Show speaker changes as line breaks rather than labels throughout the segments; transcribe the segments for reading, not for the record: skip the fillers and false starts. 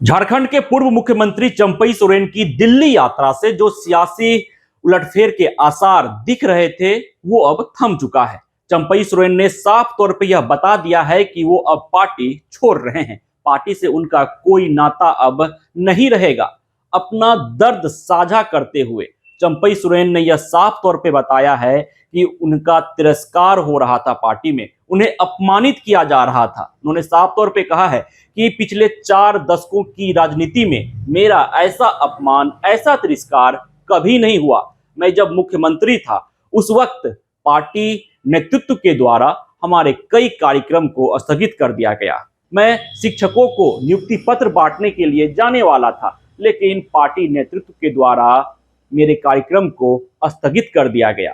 झारखंड के पूर्व मुख्यमंत्री चंपई सोरेन की दिल्ली यात्रा से जो सियासी उलटफेर के आसार दिख रहे थे वो अब थम चुका है। चंपई सोरेन ने साफ तौर पे यह बता दिया है कि वो अब पार्टी छोड़ रहे हैं। पार्टी से उनका कोई नाता अब नहीं रहेगा। अपना दर्द साझा करते हुए चंपई सोरेन ने यह साफ तौर पे बताया है कि उनका तिरस्कार हो रहा था, पार्टी में उन्हें अपमानित किया जा रहा था। उन्होंने साफ तौर पे कहा है कि पिछले 4 दशकों की राजनीति में मेरा ऐसा अपमान, ऐसा तिरस्कार कभी नहीं हुआ। मैं जब मुख्यमंत्री था उस वक्त पार्टी नेतृत्व के द्वारा हमारे कई कार्यक्रम को स्थगित कर दिया गया। मैं शिक्षकों को नियुक्ति पत्र बांटने के लिए जाने वाला था, लेकिन पार्टी नेतृत्व के द्वारा मेरे कार्यक्रम को स्थगित कर दिया गया।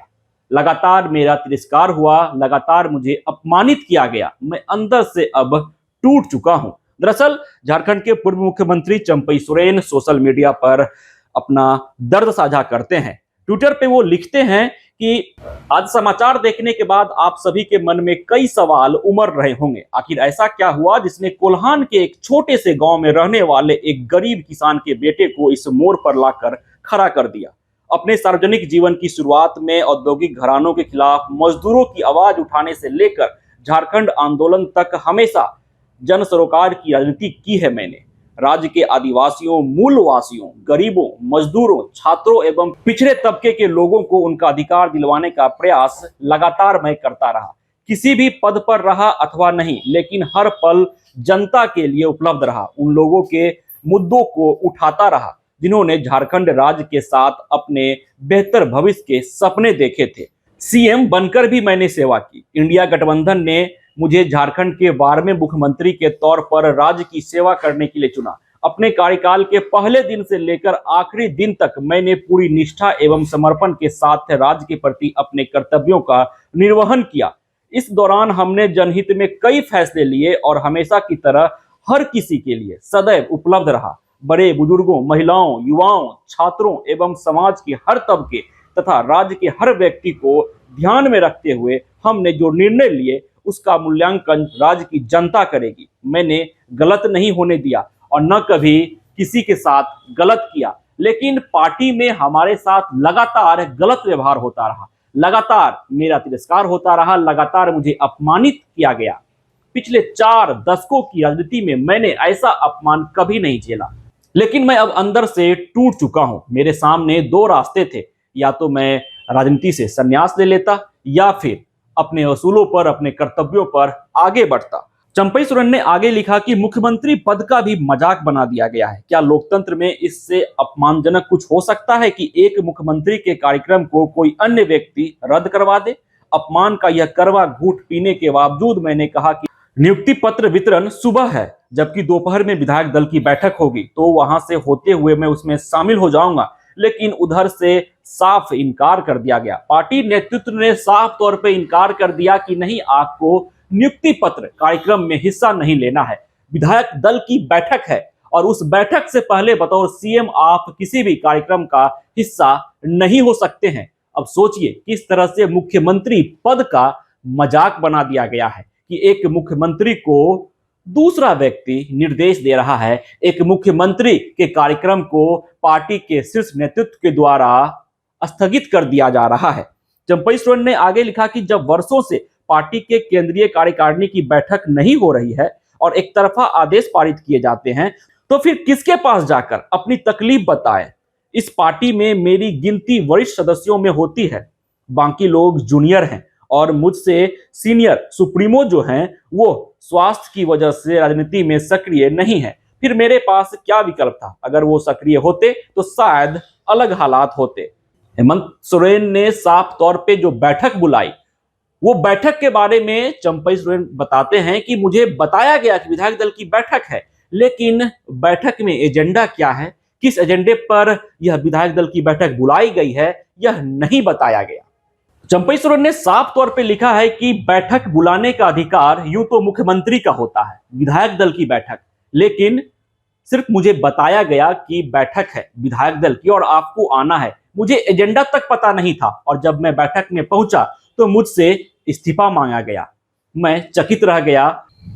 लगातार मेरा तिरस्कार हुआ, लगातार मुझे अपमानित किया गया। मैं अंदर से अब टूट चुका हूं। दरअसल झारखंड के पूर्व मुख्यमंत्री चंपई सोरेन सोशल मीडिया पर अपना दर्द साझा करते हैं। ट्विटर पे वो लिखते हैं कि आज समाचार देखने के बाद आप सभी के मन में कई सवाल उमड़ रहे होंगे। आखिर ऐसा क्या हुआ जिसने कोल्हान के एक छोटे से गांव में रहने वाले एक गरीब किसान के बेटे को इस मोड़ पर लाकर खड़ा कर दिया। अपने सार्वजनिक जीवन की शुरुआत में औद्योगिक घरानों के खिलाफ मजदूरों की आवाज उठाने से लेकर झारखंड आंदोलन तक हमेशा जन सरोकार की राजनीति की है मैंने। राज्य के आदिवासियों, मूलवासियों, गरीबों, मजदूरों, छात्रों एवं पिछड़े तबके के लोगों को उनका अधिकार दिलवाने का प्रयास लगातार मैं करता रहा। किसी भी पद पर रहा अथवा नहीं, लेकिन हर पल जनता के लिए उपलब्ध रहा। उन लोगों के मुद्दों को उठाता रहा जिन्होंने झारखंड राज्य के साथ अपने बेहतर भविष्य के सपने देखे थे। सीएम बनकर भी मैंने सेवा की। इंडिया गठबंधन ने मुझे झारखंड के 12वें मुख्यमंत्री के तौर पर राज्य की सेवा करने के लिए चुना। अपने कार्यकाल के पहले दिन से लेकर आखिरी दिन तक मैंने पूरी निष्ठा एवं समर्पण के साथ राज्य के प्रति अपने कर्तव्यों का निर्वहन किया। इस दौरान हमने जनहित में कई फैसले लिए और हमेशा की तरह हर किसी के लिए सदैव उपलब्ध रहा। बड़े बुजुर्गों, महिलाओं, युवाओं, छात्रों एवं समाज के हर तबके तथा राज्य के हर व्यक्ति को ध्यान में रखते हुए हमने जो निर्णय लिए उसका मूल्यांकन राज्य की जनता करेगी। मैंने गलत नहीं होने दिया और न कभी किसी के साथ गलत किया, लेकिन पार्टी में हमारे साथ लगातार गलत व्यवहार होता रहा, लगातार मेरा तिरस्कार होता रहा, लगातार मुझे अपमानित किया गया। पिछले 4 दशकों की राजनीति में मैंने ऐसा अपमान कभी नहीं झेला, लेकिन मैं अब अंदर से टूट चुका हूं। मेरे सामने 2 रास्ते थे, या तो मैं राजनीति से संन्यास ले लेता या फिर अपने असूलों पर, अपने कर्तव्यों पर आगे बढ़ता। चंपई सोरेन ने आगे लिखा कि मुख्यमंत्री पद का भी मजाक बना दिया गया है। क्या लोकतंत्र में इससे अपमानजनक कुछ हो सकता है कि एक मुख्यमंत्री के कार्यक्रम को कोई अन्य व्यक्ति रद्द करवा दे? अपमान का यह कड़वा घूंट पीने के बावजूद मैंने कहा कि नियुक्ति पत्र वितरण सुबह है, जबकि दोपहर में विधायक दल की बैठक होगी, तो वहां से होते हुए मैं उसमें शामिल हो जाऊंगा। लेकिन उधर से साफ इनकार कर दिया गया। पार्टी नेतृत्व ने साफ तौर पे इनकार कर दिया कि नहीं, आपको नियुक्ति पत्र कार्यक्रम में हिस्सा नहीं लेना है। विधायक दल की बैठक है और उस बैठक से पहले बतौर सीएम आप किसी भी कार्यक्रम का हिस्सा नहीं हो सकते हैं। अब सोचिए किस तरह से मुख्यमंत्री पद का मजाक बना दिया गया है कि एक मुख्यमंत्री को दूसरा व्यक्ति निर्देश दे रहा है। एक मुख्यमंत्री के कार्यक्रम को पार्टी के शीर्ष नेतृत्व के द्वारा स्थगित कर दिया जा रहा है। चंपई सोरेन ने आगे लिखा कि जब वर्षों से पार्टी के केंद्रीय कार्यकारिणी की बैठक नहीं हो रही है और एक तरफा आदेश पारित किए जाते हैं, तो फिर किसके पास जाकर अपनी तकलीफ बताएं? इस पार्टी में मेरी गिनती वरिष्ठ सदस्यों में होती है, बाकी लोग जूनियर हैं और मुझसे सीनियर सुप्रीमो जो हैं वो स्वास्थ्य की वजह से राजनीति में सक्रिय नहीं है। फिर मेरे पास क्या विकल्प था? अगर वो सक्रिय होते तो शायद अलग हालात होते। हेमंत सोरेन ने साफ तौर पे जो बैठक बुलाई, वो बैठक के बारे में चंपई सोरेन बताते हैं कि मुझे बताया गया कि विधायक दल की बैठक है, लेकिन बैठक में एजेंडा क्या है, किस एजेंडे पर यह विधायक दल की बैठक बुलाई गई है, यह नहीं बताया गया। चंपई सोरेन ने साफ तौर पे लिखा है कि बैठक बुलाने का अधिकार यूं तो मुख्यमंत्री का होता है, विधायक दल की बैठक, लेकिन सिर्फ मुझे बताया गया कि बैठक है विधायक दल की और आपको आना है। मुझे एजेंडा तक पता नहीं था और जब मैं बैठक में पहुंचा तो मुझसे इस्तीफा मांगा गया। मैं चकित रह गया।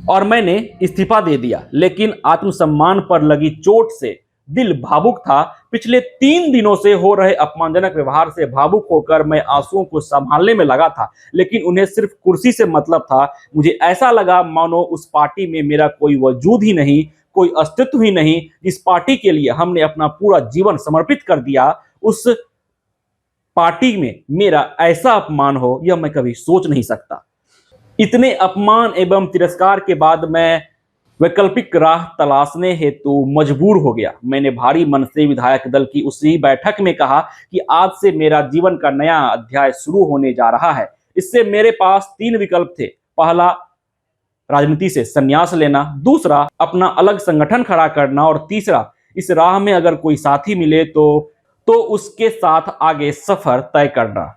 और मैंने इस्तीफा दे दिया। लेकिन आत्मसम्मान पर लगी चोट से दिल भावुक था। पिछले 3 दिनों से हो रहे अपमानजनक व्यवहार से भावुक होकर मैं आंसुओं को संभालने में लगा था, लेकिन उन्हें सिर्फ कुर्सी से मतलब था। मुझे ऐसा लगा मानो उस पार्टी में मेरा कोई वजूद ही नहीं, कोई अस्तित्व ही नहीं। जिस पार्टी के लिए हमने अपना पूरा जीवन समर्पित कर दिया, उस पार्टी में मेरा ऐसा अपमान हो, यह मैं कभी सोच नहीं सकता। इतने अपमान एवं तिरस्कार के बाद मैं वैकल्पिक राह तलाशने हेतु मजबूर हो गया। मैंने भारी मन से विधायक दल की उसी बैठक में कहा कि आज से मेरा जीवन का नया अध्याय शुरू होने जा रहा है। इससे मेरे पास 3 विकल्प थे। पहला, राजनीति से संन्यास लेना, दूसरा, अपना अलग संगठन खड़ा करना, और तीसरा, इस राह में अगर कोई साथी मिले तो उसके साथ आगे सफर तय करना।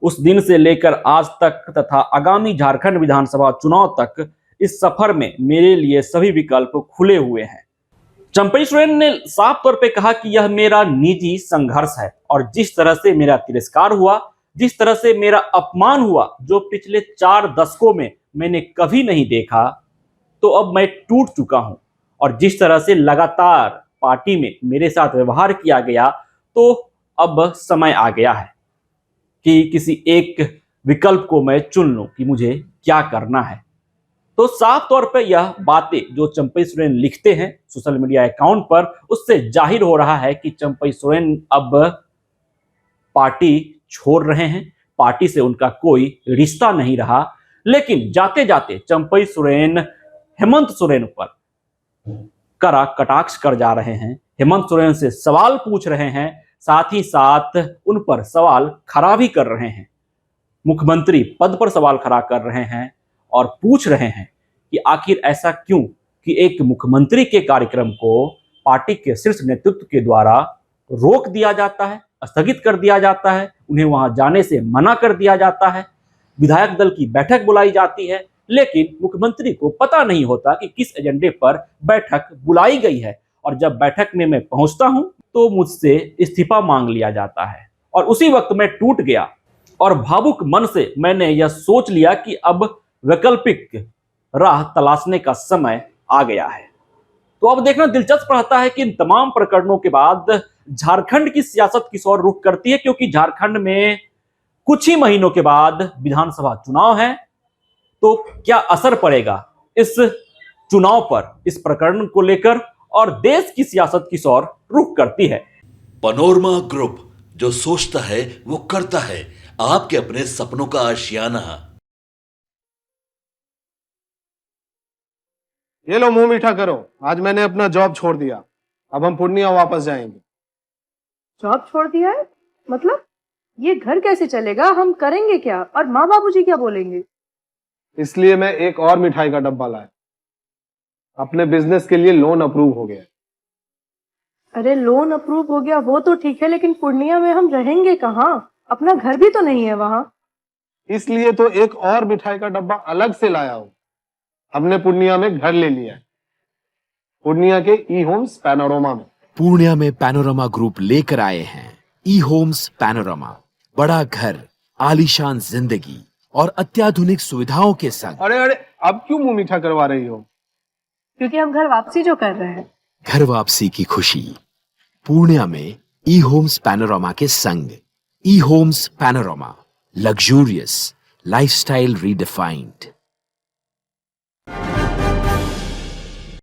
उस दिन से लेकर आज तक तथा आगामी झारखंड विधानसभा चुनाव तक इस सफर में मेरे लिए सभी विकल्प खुले हुए हैं। चंपई सोरेन ने साफ तौर पे कहा कि यह मेरा निजी संघर्ष है, और जिस तरह से मेरा तिरस्कार हुआ, जिस तरह से मेरा अपमान हुआ, जो पिछले 4 दशकों में मैंने कभी नहीं देखा, तो अब मैं टूट चुका हूं। और जिस तरह से लगातार पार्टी में मेरे साथ व्यवहार किया गया, तो अब समय आ गया है कि किसी एक विकल्प को मैं चुन लूं कि मुझे क्या करना है। तो साफ तौर पर यह बातें जो चंपई सोरेन लिखते हैं सोशल मीडिया अकाउंट पर, उससे जाहिर हो रहा है कि चंपई सोरेन अब पार्टी छोड़ रहे हैं। पार्टी से उनका कोई रिश्ता नहीं रहा। लेकिन जाते जाते चंपई सोरेन हेमंत सोरेन पर कड़ा कटाक्ष कर जा रहे हैं, हेमंत सोरेन से सवाल पूछ रहे हैं, साथ ही साथ उन पर सवाल खड़ा भी कर रहे हैं। मुख्यमंत्री पद पर सवाल खड़ा कर रहे हैं और पूछ रहे हैं कि आखिर ऐसा क्यों कि एक मुख्यमंत्री के कार्यक्रम को पार्टी के शीर्ष नेतृत्व के द्वारा रोक दिया जाता है, स्थगित कर दिया जाता है, उन्हें वहां जाने से मना कर दिया जाता है, विधायक दल की बैठक बुलाई जाती है, लेकिन मुख्यमंत्री को पता नहीं होता कि किस एजेंडे पर बैठक बुलाई गई है। और जब बैठक में मैं पहुंचता हूं तो मुझसे इस्तीफा मांग लिया जाता है। और उसी वक्त मैं टूट गया और भावुक मन से मैंने यह सोच लिया कि अब वैकल्पिक राह तलाशने का समय आ गया है। तो अब देखना दिलचस्प रहता है कि इन तमाम प्रकरणों के बाद झारखंड की सियासत किस ओर रुख करती है, क्योंकि झारखंड में कुछ ही महीनों के बाद विधानसभा चुनाव है। तो क्या असर पड़ेगा इस चुनाव पर, इस प्रकरण को लेकर, और देश की सियासत किस ओर रुख करती है।
पैनोरमा ग्रुप, जो सोचता है वो करता है। आपके अपने सपनों का आशियाना।
ये लो, मुंह मीठा करो। आज मैंने अपना जॉब छोड़ दिया। अब हम पूर्णिया वापस जाएंगे।
जॉब छोड़ दिया है? मतलब ये घर कैसे चलेगा? हम करेंगे क्या? और माँ बाबूजी क्या बोलेंगे?
इसलिए मैं एक और मिठाई का डब्बा लाया। अपने बिजनेस के लिए लोन अप्रूव हो गया।
अरे लोन अप्रूव हो गया वो तो ठीक है, लेकिन पूर्णिया में हम रहेंगे कहाँ? अपना घर भी तो नहीं है वहां।
इसलिए तो एक और मिठाई का डब्बा अलग से लाया हूं। हमने पूर्णिया में घर ले लिया है, पूर्णिया के ई होम्स पैनोरमा में।
पूर्णिया में पैनोरमा ग्रुप लेकर आए हैं ई होम्स पैनोरमा। बड़ा घर, आलीशान जिंदगी और अत्याधुनिक सुविधाओं के संग।
अरे अरे, अब क्यों मुंह मीठा करवा रही हो?
क्योंकि हम घर वापसी जो कर रहे हैं।
घर वापसी की खुशी पूर्णिया में ई होम्स पैनोरमा के संग। E Homes Panorama, luxurious lifestyle redefined.